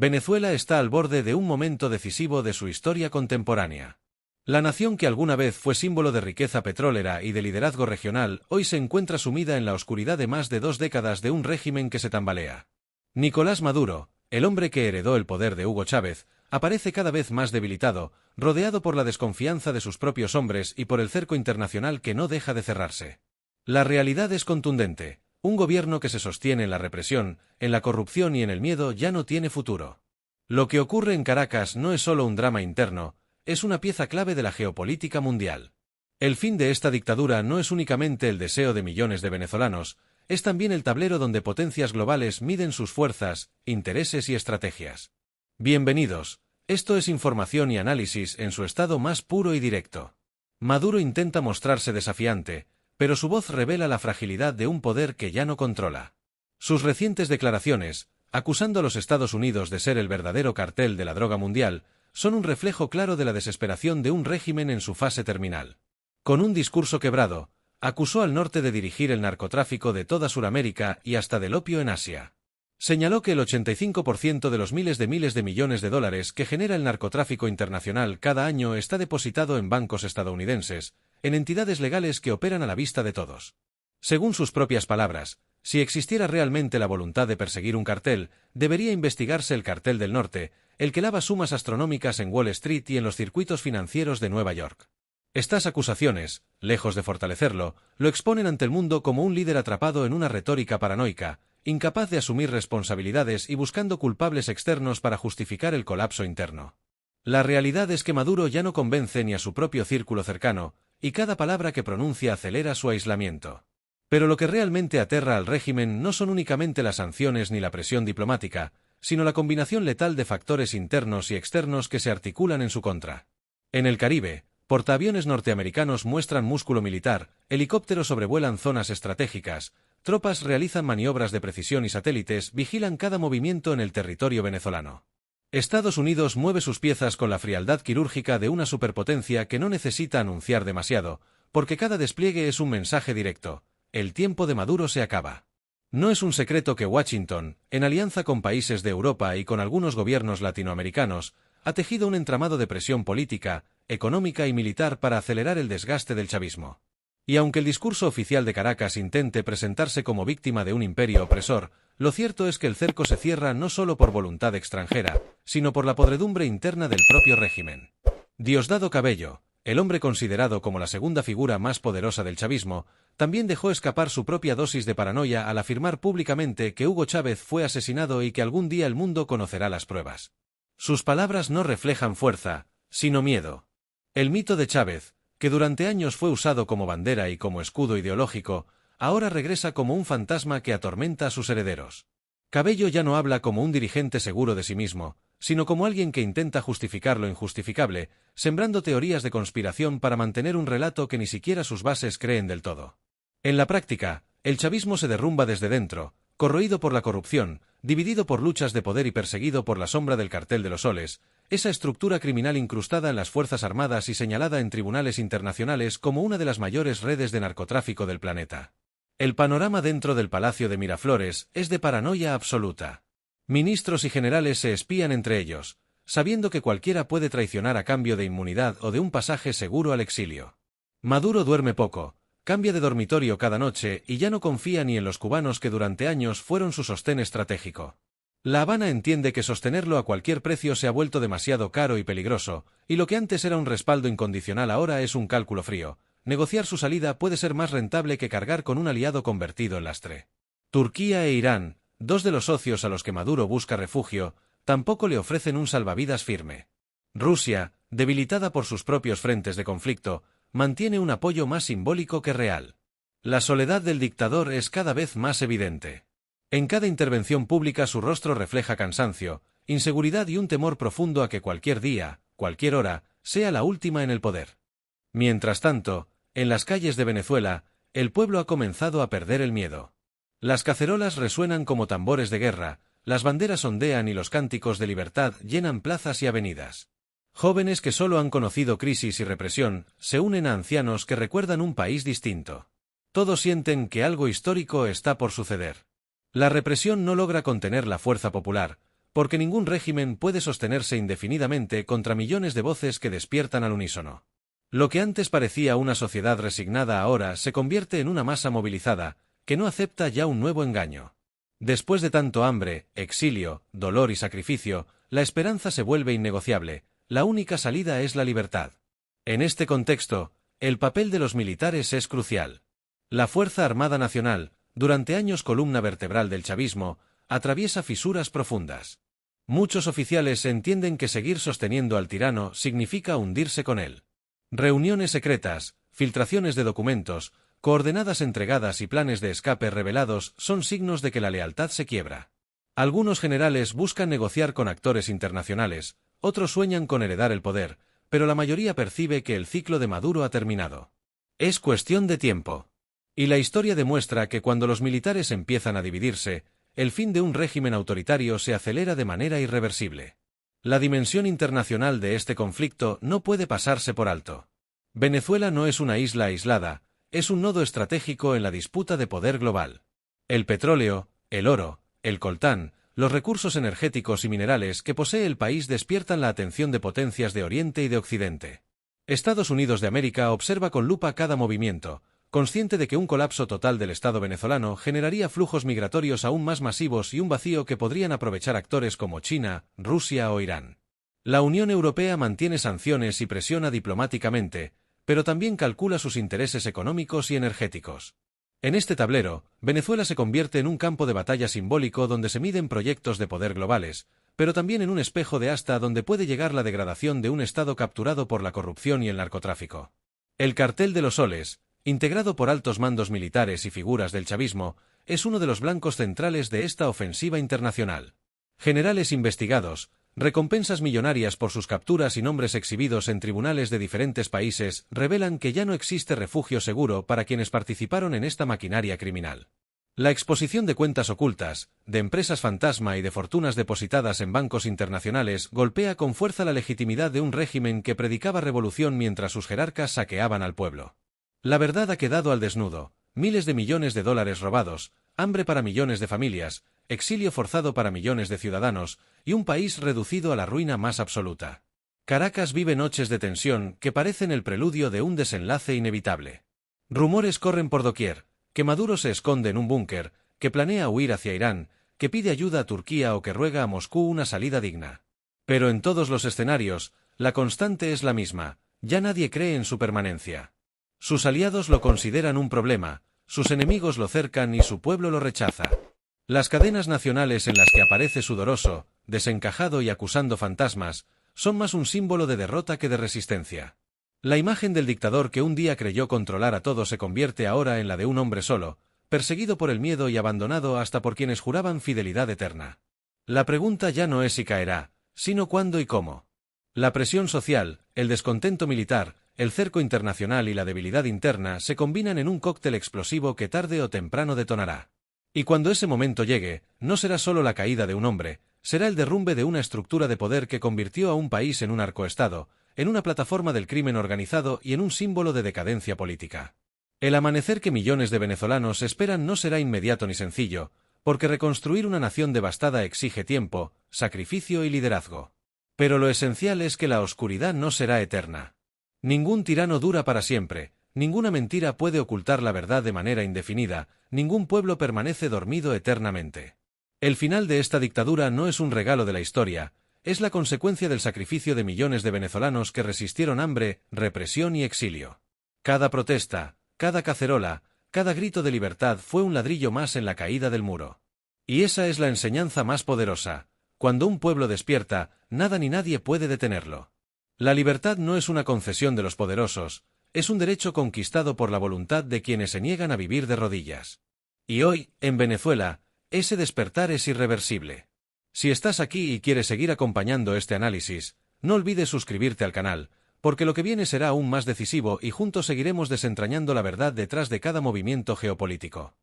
Venezuela está al borde de un momento decisivo de su historia contemporánea. La nación que alguna vez fue símbolo de riqueza petrolera y de liderazgo regional, hoy se encuentra sumida en la oscuridad de más de 2 décadas de un régimen que se tambalea. Nicolás Maduro, el hombre que heredó el poder de Hugo Chávez, aparece cada vez más debilitado, rodeado por la desconfianza de sus propios hombres y por el cerco internacional que no deja de cerrarse. La realidad es contundente. Un gobierno que se sostiene en la represión, en la corrupción y en el miedo ya no tiene futuro. Lo que ocurre en Caracas no es solo un drama interno, es una pieza clave de la geopolítica mundial. El fin de esta dictadura no es únicamente el deseo de millones de venezolanos, es también el tablero donde potencias globales miden sus fuerzas, intereses y estrategias. Bienvenidos, esto es información y análisis en su estado más puro y directo. Maduro intenta mostrarse desafiante, pero su voz revela la fragilidad de un poder que ya no controla. Sus recientes declaraciones, acusando a los Estados Unidos de ser el verdadero cartel de la droga mundial, son un reflejo claro de la desesperación de un régimen en su fase terminal. Con un discurso quebrado, acusó al norte de dirigir el narcotráfico de toda Sudamérica y hasta del opio en Asia. Señaló que el 85% de los miles de millones de dólares que genera el narcotráfico internacional cada año está depositado en bancos estadounidenses, en entidades legales que operan a la vista de todos. Según sus propias palabras, si existiera realmente la voluntad de perseguir un cartel, debería investigarse el Cartel del Norte, el que lava sumas astronómicas en Wall Street y en los circuitos financieros de Nueva York. Estas acusaciones, lejos de fortalecerlo, lo exponen ante el mundo como un líder atrapado en una retórica paranoica, incapaz de asumir responsabilidades y buscando culpables externos para justificar el colapso interno. La realidad es que Maduro ya no convence ni a su propio círculo cercano, y cada palabra que pronuncia acelera su aislamiento. Pero lo que realmente aterra al régimen no son únicamente las sanciones ni la presión diplomática, sino la combinación letal de factores internos y externos que se articulan en su contra. En el Caribe, portaaviones norteamericanos muestran músculo militar, helicópteros sobrevuelan zonas estratégicas, tropas realizan maniobras de precisión y satélites vigilan cada movimiento en el territorio venezolano. Estados Unidos mueve sus piezas con la frialdad quirúrgica de una superpotencia que no necesita anunciar demasiado, porque cada despliegue es un mensaje directo: el tiempo de Maduro se acaba. No es un secreto que Washington, en alianza con países de Europa y con algunos gobiernos latinoamericanos, ha tejido un entramado de presión política, económica y militar para acelerar el desgaste del chavismo. Y aunque el discurso oficial de Caracas intente presentarse como víctima de un imperio opresor, lo cierto es que el cerco se cierra no solo por voluntad extranjera, sino por la podredumbre interna del propio régimen. Diosdado Cabello, el hombre considerado como la segunda figura más poderosa del chavismo, también dejó escapar su propia dosis de paranoia al afirmar públicamente que Hugo Chávez fue asesinado y que algún día el mundo conocerá las pruebas. Sus palabras no reflejan fuerza, sino miedo. El mito de Chávez, que durante años fue usado como bandera y como escudo ideológico, ahora regresa como un fantasma que atormenta a sus herederos. Cabello ya no habla como un dirigente seguro de sí mismo, sino como alguien que intenta justificar lo injustificable, sembrando teorías de conspiración para mantener un relato que ni siquiera sus bases creen del todo. En la práctica, el chavismo se derrumba desde dentro, corroído por la corrupción, dividido por luchas de poder y perseguido por la sombra del Cartel de los Soles, esa estructura criminal incrustada en las Fuerzas Armadas y señalada en tribunales internacionales como una de las mayores redes de narcotráfico del planeta. El panorama dentro del Palacio de Miraflores es de paranoia absoluta. Ministros y generales se espían entre ellos, sabiendo que cualquiera puede traicionar a cambio de inmunidad o de un pasaje seguro al exilio. Maduro duerme poco, cambia de dormitorio cada noche y ya no confía ni en los cubanos que durante años fueron su sostén estratégico. La Habana entiende que sostenerlo a cualquier precio se ha vuelto demasiado caro y peligroso, y lo que antes era un respaldo incondicional ahora es un cálculo frío. Negociar su salida puede ser más rentable que cargar con un aliado convertido en lastre. Turquía e Irán, dos de los socios a los que Maduro busca refugio, tampoco le ofrecen un salvavidas firme. Rusia, debilitada por sus propios frentes de conflicto, mantiene un apoyo más simbólico que real. La soledad del dictador es cada vez más evidente. En cada intervención pública su rostro refleja cansancio, inseguridad y un temor profundo a que cualquier día, cualquier hora, sea la última en el poder. Mientras tanto, en las calles de Venezuela, el pueblo ha comenzado a perder el miedo. Las cacerolas resuenan como tambores de guerra, las banderas ondean y los cánticos de libertad llenan plazas y avenidas. Jóvenes que solo han conocido crisis y represión se unen a ancianos que recuerdan un país distinto. Todos sienten que algo histórico está por suceder. La represión no logra contener la fuerza popular, porque ningún régimen puede sostenerse indefinidamente contra millones de voces que despiertan al unísono. Lo que antes parecía una sociedad resignada ahora se convierte en una masa movilizada, que no acepta ya un nuevo engaño. Después de tanto hambre, exilio, dolor y sacrificio, la esperanza se vuelve innegociable, la única salida es la libertad. En este contexto, el papel de los militares es crucial. La Fuerza Armada Nacional, durante años columna vertebral del chavismo, atraviesa fisuras profundas. Muchos oficiales entienden que seguir sosteniendo al tirano significa hundirse con él. Reuniones secretas, filtraciones de documentos, coordenadas entregadas y planes de escape revelados son signos de que la lealtad se quiebra. Algunos generales buscan negociar con actores internacionales, otros sueñan con heredar el poder, pero la mayoría percibe que el ciclo de Maduro ha terminado. Es cuestión de tiempo. Y la historia demuestra que cuando los militares empiezan a dividirse, el fin de un régimen autoritario se acelera de manera irreversible. La dimensión internacional de este conflicto no puede pasarse por alto. Venezuela no es una isla aislada, es un nodo estratégico en la disputa de poder global. El petróleo, el oro, el coltán, los recursos energéticos y minerales que posee el país despiertan la atención de potencias de Oriente y de Occidente. Estados Unidos de América observa con lupa cada movimiento, consciente de que un colapso total del Estado venezolano generaría flujos migratorios aún más masivos y un vacío que podrían aprovechar actores como China, Rusia o Irán. La Unión Europea mantiene sanciones y presiona diplomáticamente, pero también calcula sus intereses económicos y energéticos. En este tablero, Venezuela se convierte en un campo de batalla simbólico donde se miden proyectos de poder globales, pero también en un espejo de asta donde puede llegar la degradación de un Estado capturado por la corrupción y el narcotráfico. El Cartel de los Soles, integrado por altos mandos militares y figuras del chavismo, es uno de los blancos centrales de esta ofensiva internacional. Generales investigados, recompensas millonarias por sus capturas y nombres exhibidos en tribunales de diferentes países revelan que ya no existe refugio seguro para quienes participaron en esta maquinaria criminal. La exposición de cuentas ocultas, de empresas fantasma y de fortunas depositadas en bancos internacionales golpea con fuerza la legitimidad de un régimen que predicaba revolución mientras sus jerarcas saqueaban al pueblo. La verdad ha quedado al desnudo, miles de millones de dólares robados, hambre para millones de familias, exilio forzado para millones de ciudadanos, y un país reducido a la ruina más absoluta. Caracas vive noches de tensión que parecen el preludio de un desenlace inevitable. Rumores corren por doquier, que Maduro se esconde en un búnker, que planea huir hacia Irán, que pide ayuda a Turquía o que ruega a Moscú una salida digna. Pero en todos los escenarios, la constante es la misma, ya nadie cree en su permanencia. Sus aliados lo consideran un problema, sus enemigos lo cercan y su pueblo lo rechaza. Las cadenas nacionales en las que aparece sudoroso, desencajado y acusando fantasmas, son más un símbolo de derrota que de resistencia. La imagen del dictador que un día creyó controlar a todo se convierte ahora en la de un hombre solo, perseguido por el miedo y abandonado hasta por quienes juraban fidelidad eterna. La pregunta ya no es si caerá, sino cuándo y cómo. La presión social, el descontento militar, el cerco internacional y la debilidad interna se combinan en un cóctel explosivo que tarde o temprano detonará. Y cuando ese momento llegue, no será solo la caída de un hombre, será el derrumbe de una estructura de poder que convirtió a un país en un narcoestado, en una plataforma del crimen organizado y en un símbolo de decadencia política. El amanecer que millones de venezolanos esperan no será inmediato ni sencillo, porque reconstruir una nación devastada exige tiempo, sacrificio y liderazgo. Pero lo esencial es que la oscuridad no será eterna. Ningún tirano dura para siempre, ninguna mentira puede ocultar la verdad de manera indefinida, ningún pueblo permanece dormido eternamente. El final de esta dictadura no es un regalo de la historia, es la consecuencia del sacrificio de millones de venezolanos que resistieron hambre, represión y exilio. Cada protesta, cada cacerola, cada grito de libertad fue un ladrillo más en la caída del muro. Y esa es la enseñanza más poderosa: cuando un pueblo despierta, nada ni nadie puede detenerlo. La libertad no es una concesión de los poderosos, es un derecho conquistado por la voluntad de quienes se niegan a vivir de rodillas. Y hoy, en Venezuela, ese despertar es irreversible. Si estás aquí y quieres seguir acompañando este análisis, no olvides suscribirte al canal, porque lo que viene será aún más decisivo y juntos seguiremos desentrañando la verdad detrás de cada movimiento geopolítico.